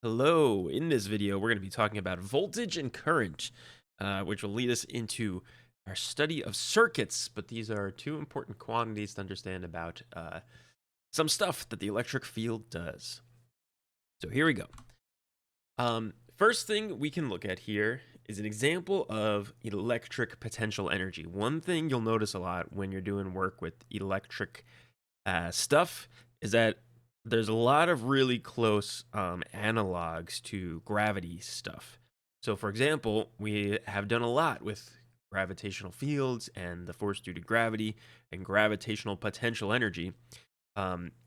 Hello, in this video, we're going to be talking about voltage and current, which will lead us into our study of circuits. But these are two important quantities to understand about some stuff that the electric field does. So here we go. First thing we can look at here is an example of electric potential energy. One thing you'll notice a lot when you're doing work with electric stuff is that there's a lot of really close analogs to gravity stuff. So, for example, we have done a lot with gravitational fields and the force due to gravity and gravitational potential energy.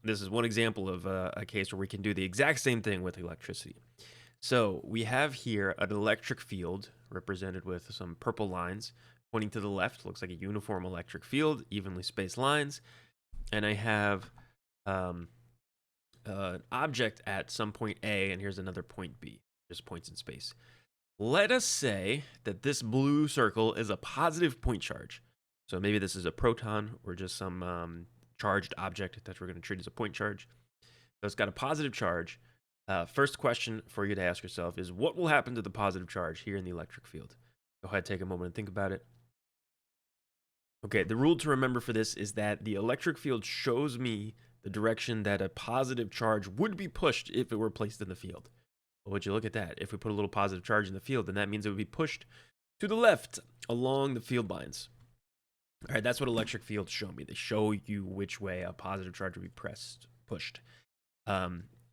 This is one example of a case where we can do the exact same thing with electricity. So, we have here an electric field represented with some purple lines pointing to the left. Looks like a uniform electric field, evenly spaced lines. And I have an object at some point A, and here's another point B, just points in space. Let us say that this blue circle is a positive point charge. So maybe this is a proton or just some charged object that we're going to treat as a point charge. So it's got a positive charge. First question for you to ask yourself is, what will happen to the positive charge here in the electric field? Go ahead, take a moment and think about it. Okay, the rule to remember for this is that the electric field shows me the direction that a positive charge would be pushed if it were placed in the field. Well, would you look at that? If we put a little positive charge in the field, then that means it would be pushed to the left along the field lines. All right, that's what electric fields show me. They show you which way a positive charge would be pushed. A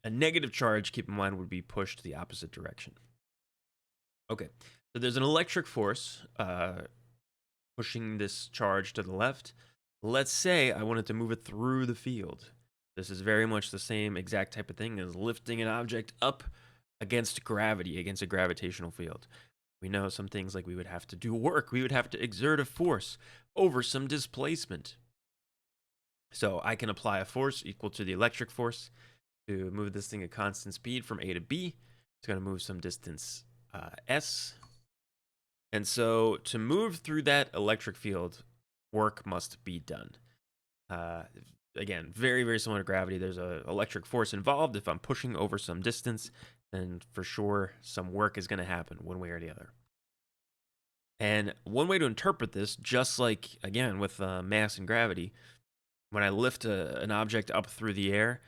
negative charge, keep in mind, would be pushed the opposite direction. Okay, so there's an electric force pushing this charge to the left. Let's say I wanted to move it through the field. This is very much the same exact type of thing as lifting an object up against gravity, against a gravitational field. We know some things like we would have to do work. We would have to exert a force over some displacement. So I can apply a force equal to the electric force to move this thing at constant speed from A to B. It's going to move some distance S. And so to move through that electric field, work must be done. Again, very, very similar to gravity. There's an electric force involved. If I'm pushing over some distance, then for sure some work is going to happen one way or the other. And one way to interpret this, just like, again, with mass and gravity, when I lift an object up through the air,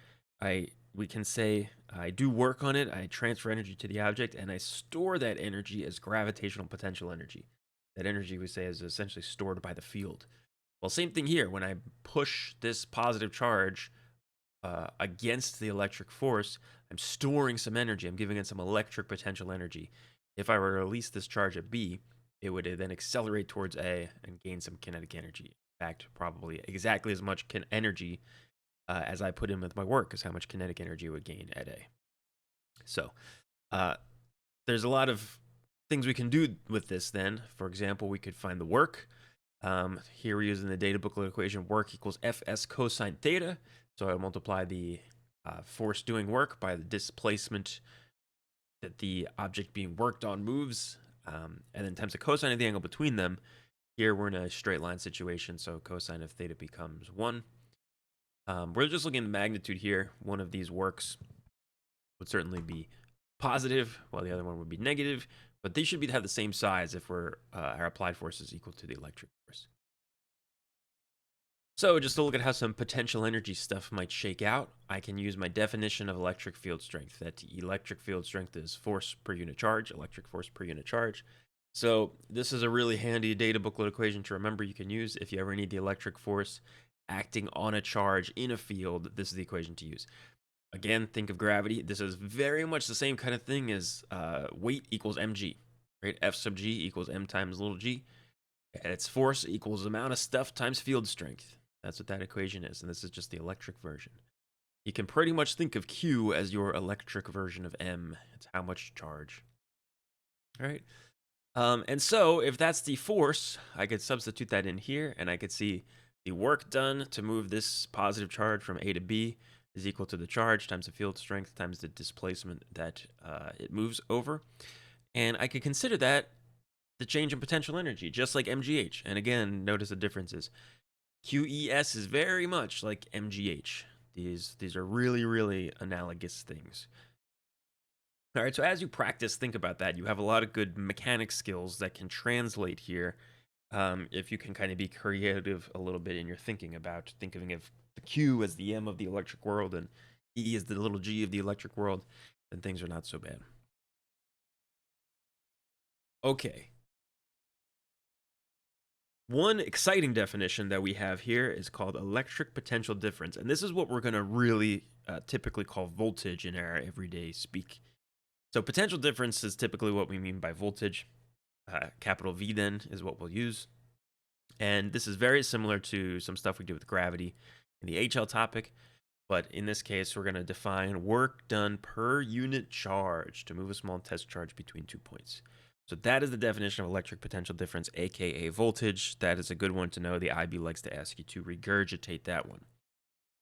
we can say I do work on it, I transfer energy to the object, and I store that energy as gravitational potential energy. That energy, we say, is essentially stored by the field. Well, same thing here. When I push this positive charge against the electric force, I'm storing some energy. I'm giving it some electric potential energy. If I were to release this charge at B, it would then accelerate towards A and gain some kinetic energy. In fact, probably exactly as much energy as I put in with my work is how much kinetic energy it would gain at A. So there's a lot of things we can do with this then. For example, we could find the work. Here we're using the data booklet equation, work equals Fs cosine theta. So I multiply the force doing work by the displacement that the object being worked on moves, and then times the cosine of the angle between them. Here we're in a straight line situation, so cosine of theta becomes 1. We're just looking at the magnitude here. One of these works would certainly be positive, while the other one would be negative, but they should have the same size if our applied force is equal to the electric force. So just to look at how some potential energy stuff might shake out, I can use my definition of electric field strength. That electric field strength is force per unit charge, electric force per unit charge. So this is a really handy data booklet equation to remember you can use if you ever need the electric force acting on a charge in a field. This is the equation to use. Again, think of gravity. This is very much the same kind of thing as weight equals mg, right? F sub g equals m times little g. And its force equals amount of stuff times field strength. That's what that equation is, and this is just the electric version. You can pretty much think of Q as your electric version of M. It's how much charge. All right. And so if that's the force, I could substitute that in here, and I could see the work done to move this positive charge from A to B is equal to the charge times the field strength times the displacement that it moves over. And I could consider that the change in potential energy, just like MGH. And again, notice the differences. QES is very much like MGH. These are really, really analogous things. All right, so as you practice, think about that. You have a lot of good mechanics skills that can translate here if you can kind of be creative a little bit in your thinking about thinking of the Q as the M of the electric world and E as the little g of the electric world, then things are not so bad. Okay. One exciting definition that we have here is called electric potential difference. And this is what we're going to really typically call voltage in our everyday speak. So potential difference is typically what we mean by voltage. Capital V then is what we'll use. And this is very similar to some stuff we do with gravity in the HL topic. But in this case, we're going to define work done per unit charge to move a small test charge between 2 points. So that is the definition of electric potential difference, aka voltage. That is a good one to know. The IB likes to ask you to regurgitate that one.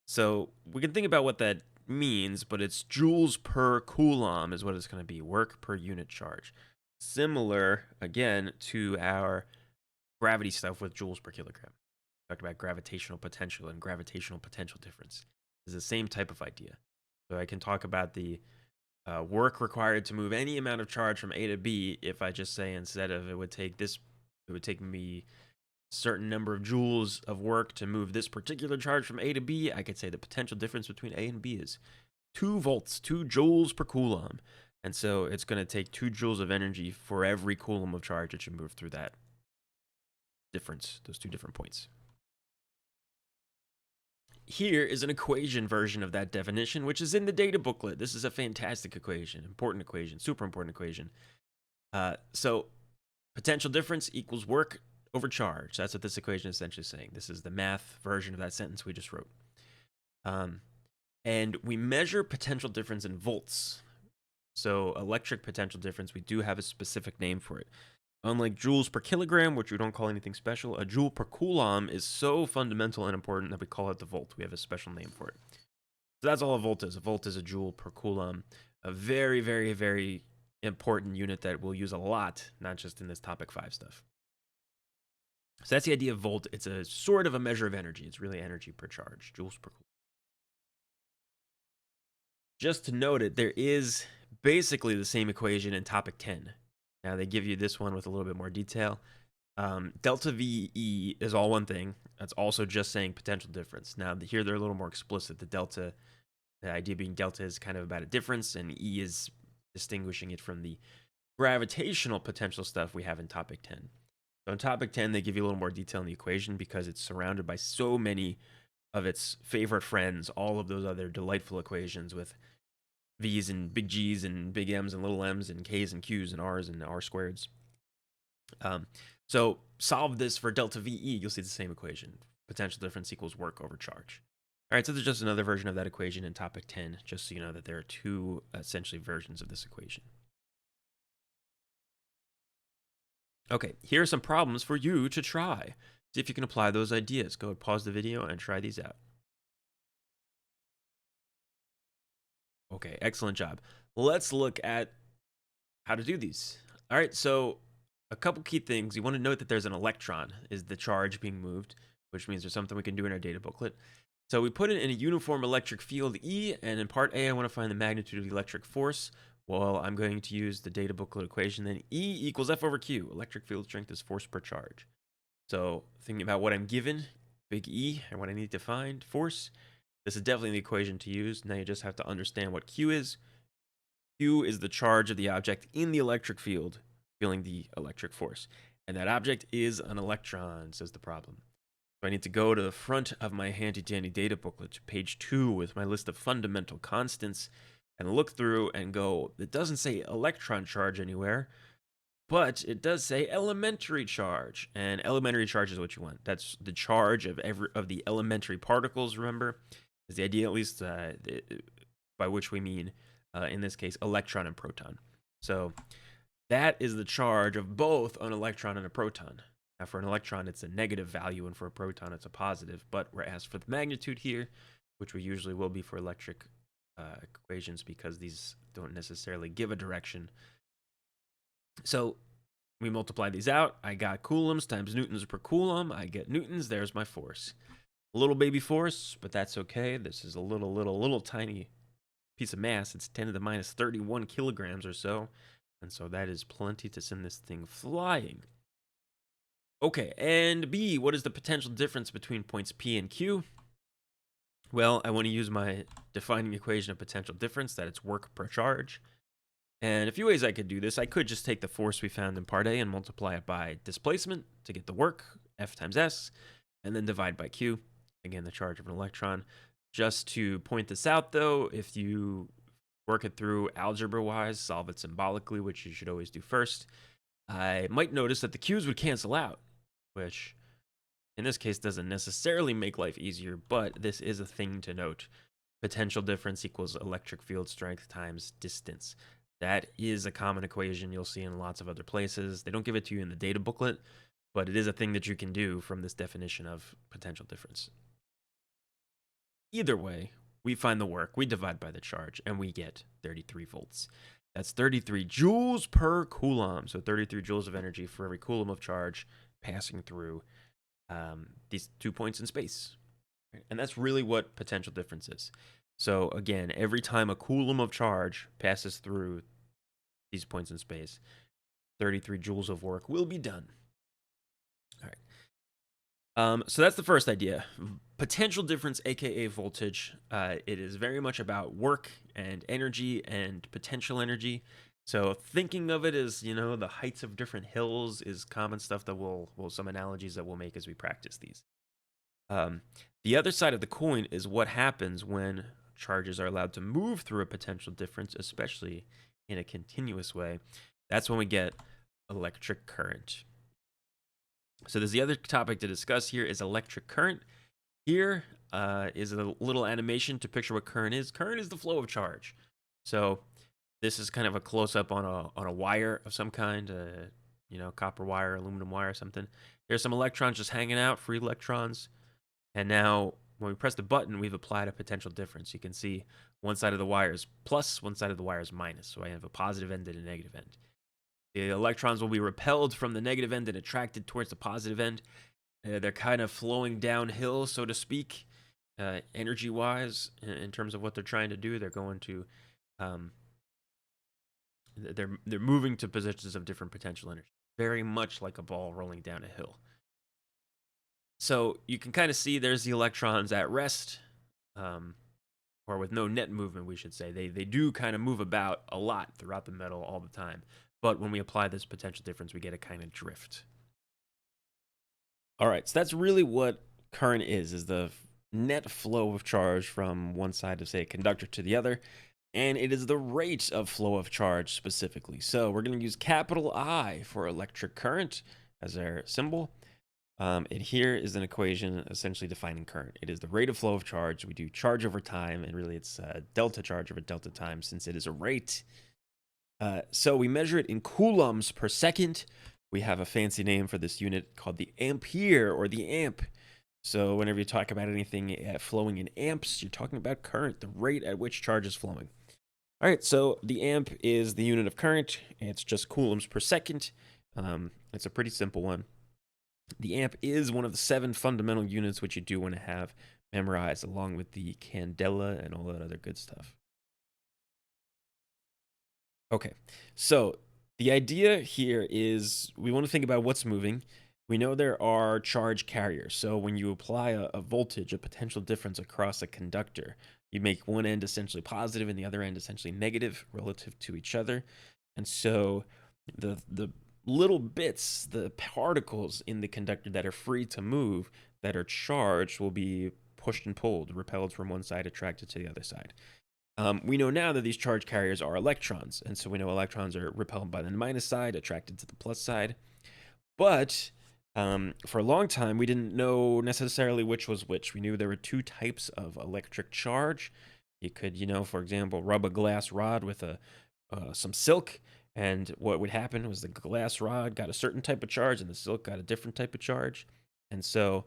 So we can think about what that means, but it's joules per coulomb is what it's going to be, work per unit charge. Similar, again, to our gravity stuff with joules per kilogram. We talked about gravitational potential and gravitational potential difference. It's the same type of idea. So I can talk about the work required to move any amount of charge from A to B if I just say instead of it would take me a certain number of joules of work to move this particular charge from A to B, I could say the potential difference between A and B is 2 volts, 2 joules per coulomb. And so it's going to take 2 joules of energy for every coulomb of charge that you move through that difference, those 2 different points. Here is an equation version of that definition, which is in the data booklet. This is a fantastic equation, important equation, super important equation. So potential difference equals work over charge. That's what this equation is essentially saying. This is the math version of that sentence we just wrote. And we measure potential difference in volts. So electric potential difference, we do have a specific name for it. Unlike joules per kilogram, which we don't call anything special, a joule per coulomb is so fundamental and important that we call it the volt. We have a special name for it. So that's all a volt is. A volt is a joule per coulomb. A very, very, very important unit that we'll use a lot, not just in this topic 5 stuff. So that's the idea of volt. It's a sort of a measure of energy. It's really energy per charge, joules per coulomb. Just to note it, there is basically the same equation in topic 10. Now they give you this one with a little bit more detail. Delta VE is all one thing. That's also just saying potential difference. Now here they're a little more explicit. The idea being delta is kind of about a difference, and E is distinguishing it from the gravitational potential stuff we have in topic 10. So in topic 10, they give you a little more detail in the equation because it's surrounded by so many of its favorite friends, all of those other delightful equations with V's and big G's and big M's and little M's and K's and Q's and R's and R squareds. So solve this for delta VE, you'll see the same equation. Potential difference equals work over charge. All right, so there's just another version of that equation in topic 10, just so you know that there are 2 essentially versions of this equation. Okay, here are some problems for you to try. See if you can apply those ideas. Go ahead, pause the video and try these out. Okay, excellent job. Let's look at how to do these. All right, so a couple key things. You want to note that there's an electron, is the charge being moved, which means there's something we can do in our data booklet. So we put it in a uniform electric field E, and in part A, I want to find the magnitude of the electric force. Well, I'm going to use the data booklet equation, then E equals F over Q. Electric field strength is force per charge. So thinking about what I'm given, big E, and what I need to find, force, this is definitely the equation to use. Now you just have to understand what Q is. Q is the charge of the object in the electric field, feeling the electric force. And that object is an electron, says the problem. So I need to go to the front of my handy-dandy data booklet, to page 2 with my list of fundamental constants, and look through and go, it doesn't say electron charge anywhere, but it does say elementary charge. And elementary charge is what you want. That's the charge of the elementary particles, remember? Is the idea, at least by which we mean, in this case, electron and proton. So that is the charge of both an electron and a proton. Now for an electron, it's a negative value, and for a proton, it's a positive. But we're asked for the magnitude here, which we usually will be for electric equations because these don't necessarily give a direction. So we multiply these out. I got coulombs times newtons per coulomb. I get newtons. There's my force. A little baby force, but that's okay. This is a little tiny piece of mass, it's 10 to the minus 31 kilograms or so. And so that is plenty to send this thing flying. Okay, and B, what is the potential difference between points P and Q? Well, I want to use my defining equation of potential difference, that it's work per charge. And a few ways I could do this. I could just take the force we found in part A and multiply it by displacement to get the work, F times S, and then divide by Q, again, the charge of an electron. Just to point this out, though, if you work it through algebra-wise, solve it symbolically, which you should always do first, I might notice that the Q's would cancel out, which in this case doesn't necessarily make life easier, but this is a thing to note. Potential difference equals electric field strength times distance. That is a common equation you'll see in lots of other places. They don't give it to you in the data booklet, but it is a thing that you can do from this definition of potential difference. Either way, we find the work, we divide by the charge, and we get 33 volts. That's 33 joules per coulomb. So 33 joules of energy for every coulomb of charge passing through these 2 points in space. And that's really what potential difference is. So again, every time a coulomb of charge passes through these points in space, 33 joules of work will be done. All right. So that's the first idea. Potential difference, aka voltage. It is very much about work and energy and potential energy. So thinking of it as, the heights of different hills is common stuff that some analogies that we'll make as we practice these. The other side of the coin is what happens when charges are allowed to move through a potential difference, especially in a continuous way. That's when we get electric current. So there's the other topic to discuss here is electric current. Here is a little animation to picture what current is. Current is the flow of charge. So this is kind of a close-up on a wire of some kind, copper wire, aluminum wire or something. There's some electrons just hanging out, free electrons. And now when we press the button, we've applied a potential difference. You can see one side of the wire is plus, one side of the wire is minus. So I have a positive end and a negative end. The electrons will be repelled from the negative end and attracted towards the positive end. They're kind of flowing downhill, so to speak, energy-wise, in terms of what they're trying to do. They're going to, they're moving to positions of different potential energy, very much like a ball rolling down a hill. So you can kind of see there's the electrons at rest, or with no net movement, we should say. They do kind of move about a lot throughout the metal all the time. But when we apply this potential difference, we get a kind of drift. All right, so that's really what current is the net flow of charge from one side of, say, a conductor to the other. And it is the rate of flow of charge specifically. So we're going to use capital I for electric current as our symbol. And here is an equation essentially defining current. It is the rate of flow of charge. We do charge over time, and really it's delta charge over delta time since it is a rate. So we measure it in coulombs per second. We have a fancy name for this unit called the ampere or the amp. So whenever you talk about anything flowing in amps, you're talking about current, the rate at which charge is flowing. All right, so the amp is the unit of current. It's just coulombs per second. It's a pretty simple one. The amp is one of the 7 fundamental units which you do want to have memorized, along with the candela and all that other good stuff. Okay, so the idea here is we want to think about what's moving. We know there are charge carriers. So when you apply a voltage, a potential difference across a conductor, you make one end essentially positive and the other end essentially negative relative to each other. And so the little bits, the particles in the conductor that are free to move, that are charged, will be pushed and pulled, repelled from one side, attracted to the other side. We know now that these charge carriers are electrons, and so we know electrons are repelled by the minus side, attracted to the plus side. But for a long time, we didn't know necessarily which was which. We knew there were 2 types of electric charge. You could, for example, rub a glass rod with some silk, and what would happen was the glass rod got a certain type of charge and the silk got a different type of charge. And so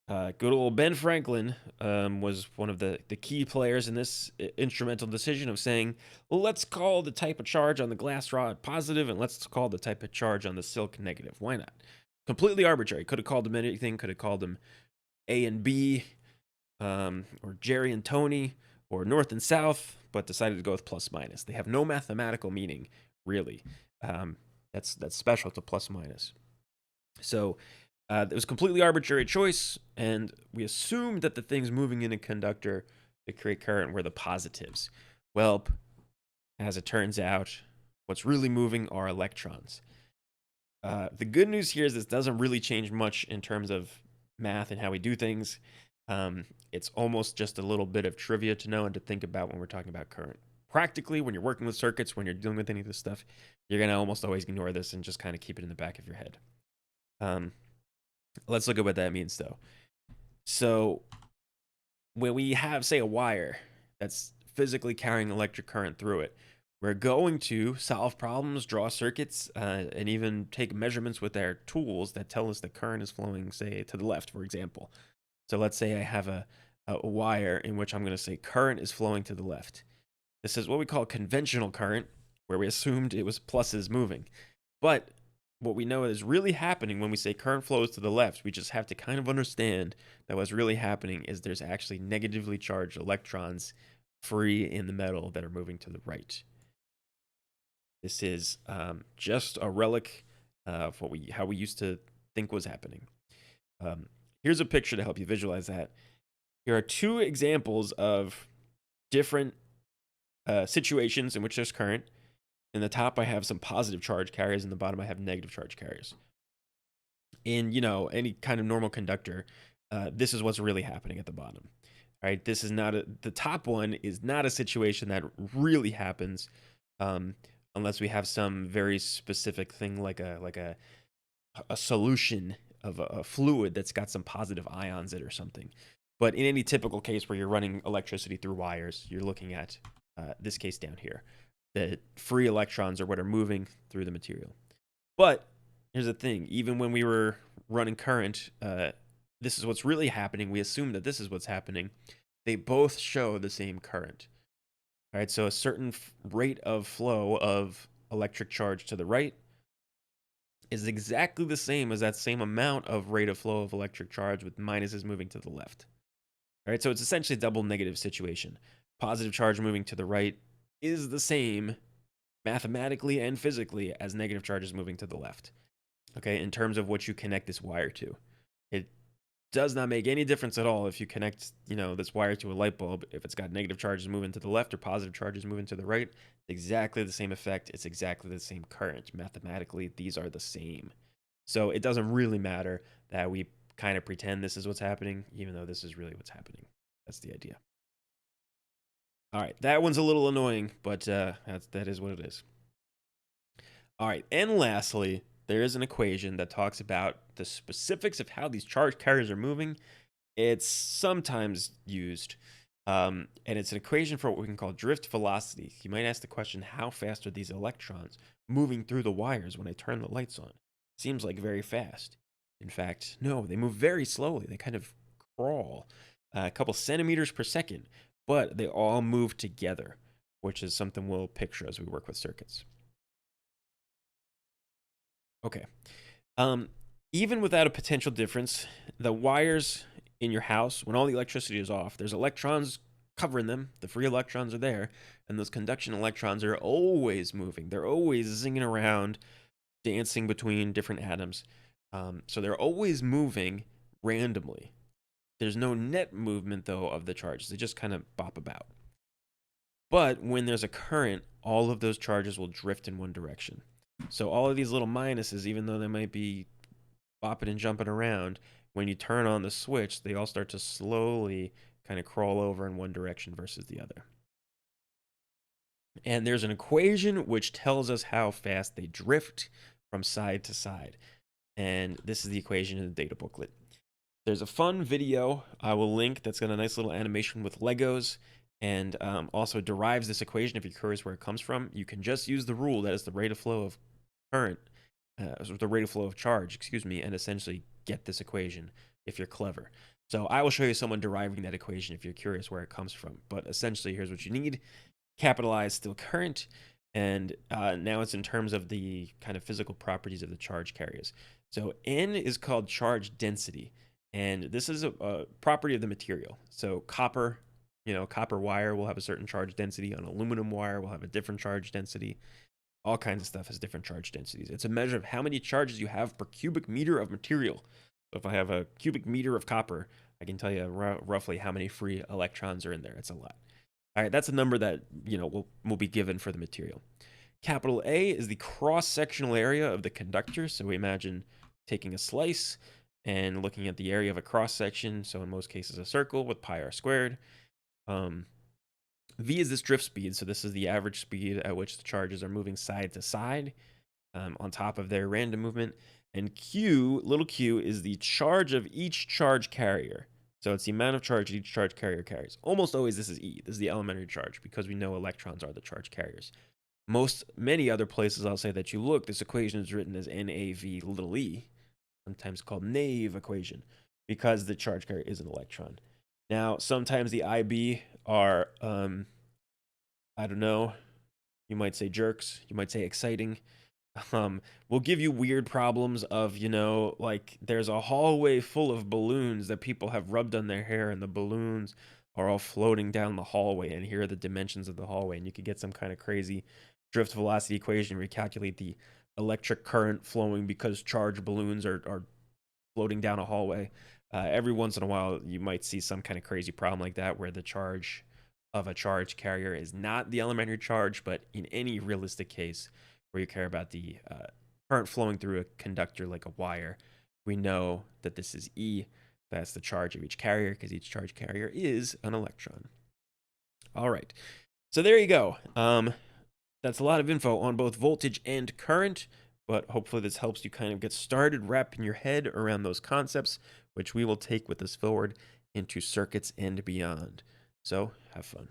good old Ben Franklin was one of the key players in this instrumental decision of saying, well, let's call the type of charge on the glass rod positive and let's call the type of charge on the silk negative. Why not? Completely arbitrary. Could have called them anything. Could have called them A and B, or Jerry and Tony, or north and south, but decided to go with plus minus. They have no mathematical meaning, really. That's special to plus minus. So it was a completely arbitrary choice, and we assumed that the things moving in a conductor to create current were the positives. Well, as it turns out, what's really moving are electrons. The good news here is this doesn't really change much in terms of math and how we do things. It's almost just a little bit of trivia to know and to think about when we're talking about current. Practically, when you're working with circuits, when you're dealing with any of this stuff, you're going to almost always ignore this and just kind of keep it in the back of your head. Let's look at what that means, though. So when we have, say, a wire that's physically carrying electric current through it, we're going to solve problems, draw circuits, and even take measurements with our tools that tell us the current is flowing, say, to the left, for example. So let's say I have a wire in which I'm going to say current is flowing to the left. This is what we call conventional current, where we assumed it was pluses moving. But what we know is really happening when we say current flows to the left, we just have to kind of understand that what's really happening is there's actually negatively charged electrons free in the metal that are moving to the right. This is just a relic of how we used to think was happening. Here's a picture to help you visualize that. Here are two examples of different situations in which there's current. In the top, I have some positive charge carriers. In the bottom, I have negative charge carriers. In, any kind of normal conductor, this is what's really happening at the bottom. All right, this is not the top one is not a situation that really happens unless we have some very specific thing like a solution of a fluid that's got some positive ions in it or something. But in any typical case where you're running electricity through wires, you're looking at this case down here. The free electrons are what are moving through the material. But here's the thing. Even when we were running current, this is what's really happening. We assume that this is what's happening. They both show the same current. All right, so a certain rate of flow of electric charge to the right is exactly the same as that same amount of rate of flow of electric charge with minuses moving to the left. All right, so it's essentially a double negative situation. Positive charge moving to the right is the same mathematically and physically as negative charges moving to the left. Okay, in terms of what you connect this wire to. It does not make any difference at all if you connect, this wire to a light bulb. If it's got negative charges moving to the left or positive charges moving to the right, exactly the same effect. It's exactly the same current. Mathematically, these are the same. So it doesn't really matter that we kind of pretend this is what's happening, even though this is really what's happening. That's the idea. All right, that one's a little annoying, but that is what it is. All right, and lastly, there is an equation that talks about the specifics of how these charge carriers are moving. It's sometimes used, and it's an equation for what we can call drift velocity. You might ask the question, how fast are these electrons moving through the wires when I turn the lights on? Seems like very fast. In fact, no, they move very slowly. They kind of crawl a couple centimeters per second, but they all move together, which is something we'll picture as we work with circuits. Okay. Even without a potential difference, the wires in your house, when all the electricity is off, there's electrons covering them. The free electrons are there, and those conduction electrons are always moving. They're always zinging around, dancing between different atoms. So they're always moving randomly. There's no net movement, though, of the charges. They just kind of bop about. But when there's a current, all of those charges will drift in one direction. So all of these little minuses, even though they might be bopping and jumping around, when you turn on the switch, they all start to slowly kind of crawl over in one direction versus the other. And there's an equation which tells us how fast they drift from side to side. And this is the equation in the data booklet. There's a fun video I will link that's got a nice little animation with Legos and also derives this equation if you're curious where it comes from. You can just use the rule that is the rate of flow of current, the rate of flow of charge, and essentially get this equation if you're clever. So I will show you someone deriving that equation if you're curious where it comes from. But essentially, here's what you need. Capitalize still current, and now it's in terms of the kind of physical properties of the charge carriers. So N is called charge density, and this is a property of the material. So copper, copper wire will have a certain charge density. An aluminum wire will have a different charge density. All kinds of stuff has different charge densities. It's a measure of how many charges you have per cubic meter of material. So if I have a cubic meter of copper, I can tell you roughly how many free electrons are in there. It's a lot. All right, that's a number that will be given for the material. Capital A is the cross-sectional area of the conductor. So we imagine taking a slice and looking at the area of a cross-section. So in most cases, a circle with pi r squared. V is this drift speed. So this is the average speed at which the charges are moving side to side on top of their random movement. And Q, little q, is the charge of each charge carrier. So it's the amount of charge each charge carrier carries. Almost always this is E. This is the elementary charge because we know electrons are the charge carriers. Many other places I'll say that you look, this equation is written as NaV little e, sometimes called Nave equation, because the charge carrier is an electron. Now, sometimes the IB are, I don't know, you might say jerks, you might say exciting. Will give you weird problems of, like there's a hallway full of balloons that people have rubbed on their hair, and the balloons are all floating down the hallway, and here are the dimensions of the hallway, and you could get some kind of crazy drift velocity equation where you calculate the electric current flowing because charged balloons are floating down a hallway. Every once in a while, you might see some kind of crazy problem like that where the charge of a charge carrier is not the elementary charge, but in any realistic case where you care about the current flowing through a conductor like a wire, we know that this is E. That's the charge of each carrier because each charge carrier is an electron. All right, so there you go. That's a lot of info on both voltage and current, but hopefully this helps you kind of get started wrapping your head around those concepts, which we will take with us forward into circuits and beyond. So have fun.